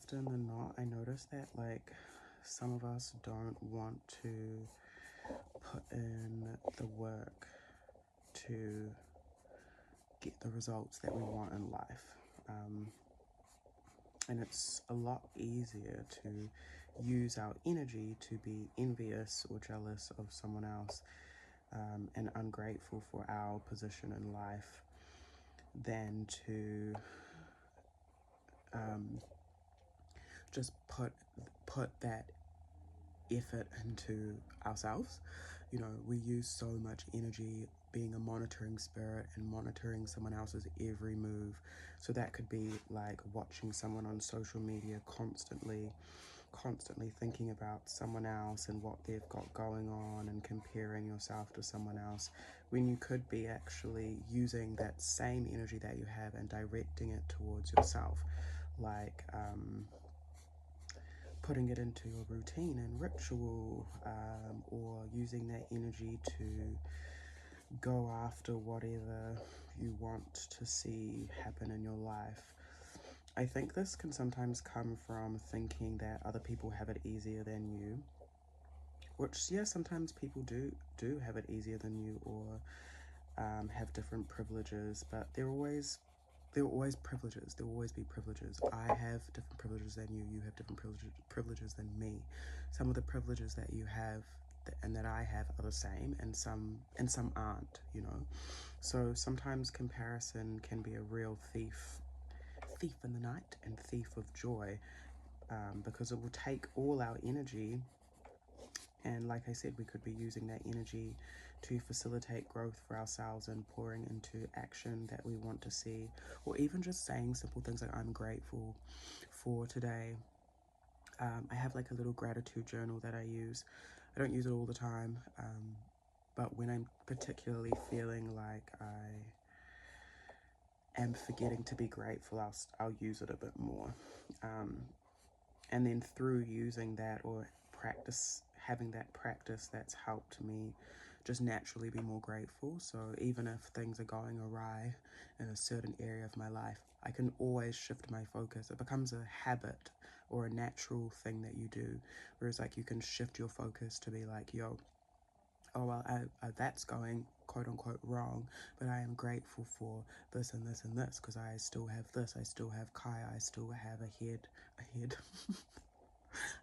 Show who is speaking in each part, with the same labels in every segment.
Speaker 1: often than not, I notice that like some of us don't want to put in the work to get the results that we want in life. And it's a lot easier to use our energy to be envious or jealous of someone else, and ungrateful for our position in life than to just put that effort into ourselves. You know, we use so much energy being a monitoring spirit and monitoring someone else's every move. So that could be like watching someone on social media constantly thinking about someone else and what they've got going on and comparing yourself to someone else, when you could be actually using that same energy that you have and directing it towards yourself, like putting it into your routine and ritual, or using that energy to go after whatever you want to see happen in your life. I think this can sometimes come from thinking that other people have it easier than you, which, yeah, sometimes people do have it easier than you, or have different privileges, but there are always privileges. There will always be privileges. I have different privileges than you. You have different privileges than me. Some of the privileges that you have and that I have are the same, and some aren't. You know, so sometimes comparison can be a real thief in the night and thief of joy, because it will take all our energy. And like I said, we could be using that energy to facilitate growth for ourselves and pouring into action that we want to see, or even just saying simple things like, I'm grateful for today. I have like a little gratitude journal that I use. I don't use it all the time, but when I'm particularly feeling like I am forgetting to be grateful, I'll use it a bit more. And then through using that, or having that practice, that's helped me just naturally be more grateful. So even if things are going awry in a certain area of my life, I can always shift my focus. It becomes a habit or a natural thing that you do. Whereas like you can shift your focus to be like, yo, oh well, that's going quote unquote wrong, but I am grateful for this and this and this, because I still have this, I still have Kai, I still have a head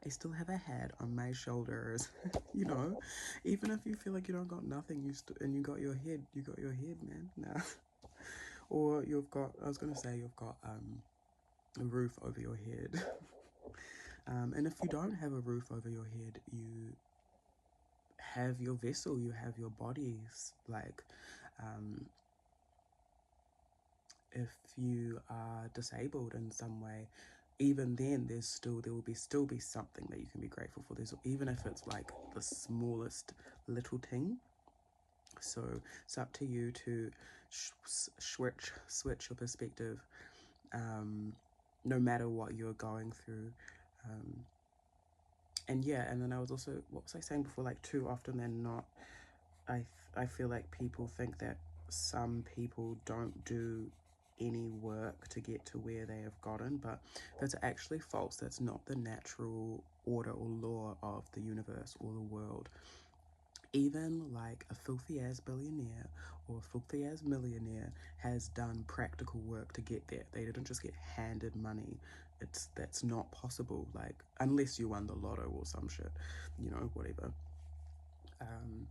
Speaker 1: I still have a head on my shoulders. You know, even if you feel like you don't got nothing, and you got your head, man. Nah. Or you've got, I was gonna say, you've got a roof over your head. And if you don't have a roof over your head, you have your vessel, you have your bodies. Like, if you are disabled in some way, even then there will still be something that you can be grateful for. Even if it's like the smallest little thing. So it's up to you to switch your perspective, no matter what you're going through. And yeah, and then I was also, what was I saying before, like too often than not, I feel like people think that some people don't do any work to get to where they have gotten, but that's actually false. That's not the natural order or law of the universe or the world. Even like a filthy ass billionaire or a filthy ass millionaire has done practical work to get there. They didn't just get handed money. That's not possible. Like, unless you won the lotto or some shit, you know, whatever.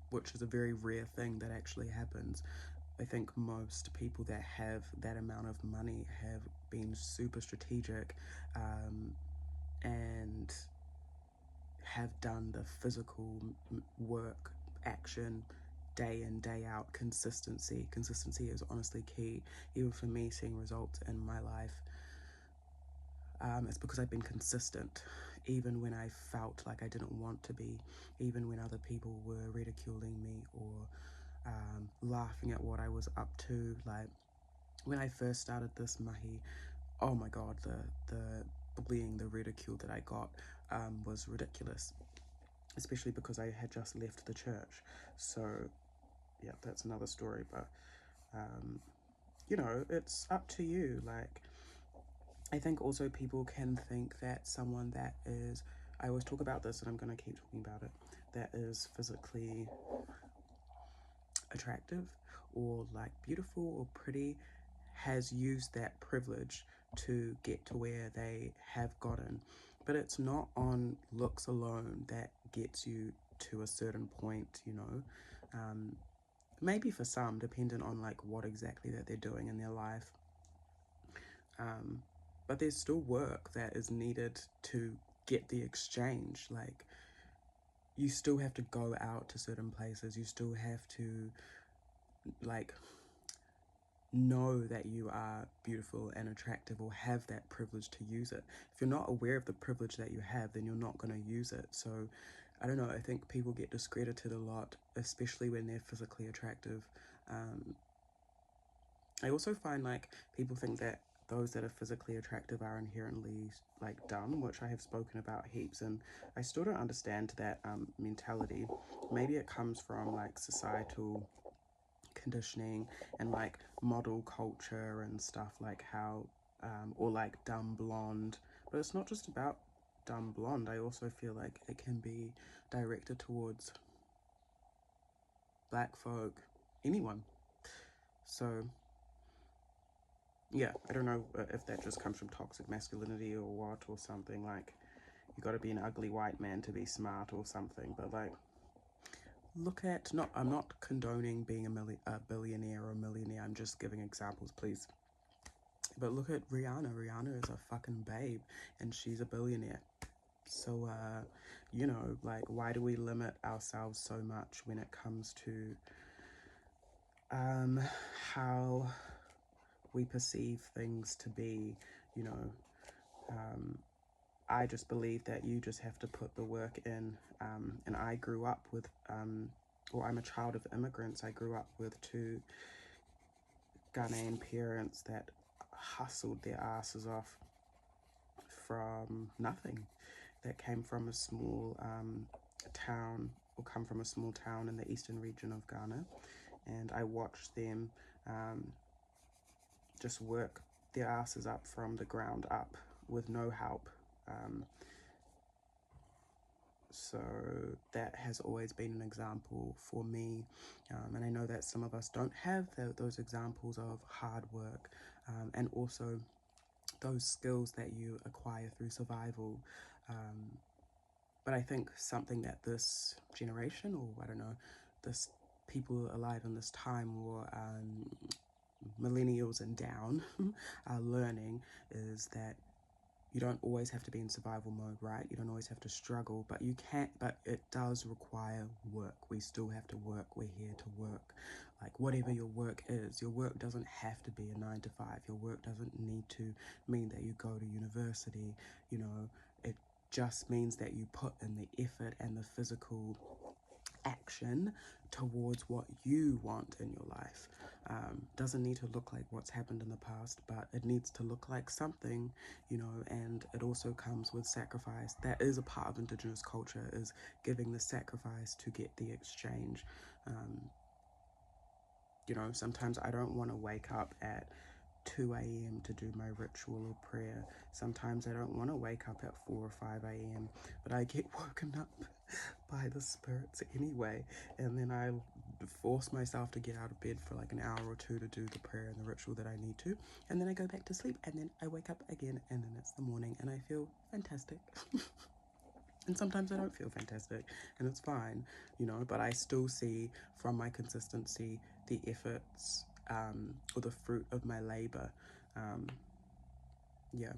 Speaker 1: Which is a very rare thing that actually happens. I think most people that have that amount of money have been super strategic, and have done the physical work, action, day in, day out. Consistency is honestly key. Even for me, seeing results in my life, it's because I've been consistent, even when I felt like I didn't want to be, even when other people were ridiculing me or laughing at what I was up to. Like, when I first started this mahi, oh my god, the bullying, the ridicule that I got was ridiculous, especially because I had just left the church. So yeah, that's another story. But you know, it's up to you. Like, I think also people can think that someone that is, I always talk about this and I'm going to keep talking about it, that is physically attractive or like beautiful or pretty has used that privilege to get to where they have gotten. But it's not on looks alone that gets you to a certain point, you know. Maybe for some, dependent on like what exactly that they're doing in their life. But there's still work that is needed to get the exchange. Like, you still have to go out to certain places. You still have to, like, know that you are beautiful and attractive or have that privilege to use it. If you're not aware of the privilege that you have, then you're not going to use it. So, I don't know, I think people get discredited a lot, especially when they're physically attractive. I also find like people think that those that are physically attractive are inherently like dumb, which I have spoken about heaps, and I still don't understand that mentality. Maybe it comes from like societal conditioning and like model culture and stuff, like how or like dumb blonde, but it's not just about dumb blonde. I also feel like it can be directed towards black folk, anyone. So yeah, I don't know if that just comes from toxic masculinity or what, or something. Like, you got to be an ugly white man to be smart or something. But like, look at, not, I'm not condoning being a billionaire or a millionaire. I'm just giving examples, please. But look at Rihanna. Rihanna is a fucking babe, and she's a billionaire. So you know, like, why do we limit ourselves so much when it comes to how we perceive things to be, you know? I just believe that you just have to put the work in. And I grew up with, or I'm a child of immigrants. I grew up with two Ghanaian parents that hustled their asses off from nothing, that came from a small town, or come from a small town in the eastern region of Ghana. And I watched them just work their asses up from the ground up with no help. So that has always been an example for me. And I know that some of us don't have those examples of hard work, and also those skills that you acquire through survival. But I think something that this generation, or I don't know, this people alive in this time, or millennials and down, are learning, is that you don't always have to be in survival mode, right? You don't always have to struggle, but you can't, but it does require work. We still have to work. We're here to work. Like, whatever your work is, your work doesn't have to be a 9 to 5. Your work doesn't need to mean that you go to university. You know, it just means that you put in the effort and the physical action towards what you want in your life. Doesn't need to look like what's happened in the past, but it needs to look like something, you know. And it also comes with sacrifice. That is a part of Indigenous culture, is giving the sacrifice to get the exchange. You know, sometimes I don't want to wake up at 2 a.m. to do my ritual or prayer. Sometimes I don't want to wake up at 4 or 5 a.m., but I get woken up by the spirits anyway, and then I force myself to get out of bed for like an hour or two to do the prayer and the ritual that I need to, and then I go back to sleep, and then I wake up again, and then it's the morning, and I feel fantastic. And sometimes I don't feel fantastic, and it's fine, you know, but I still see from my consistency the efforts, or the fruit of my labor. Yeah.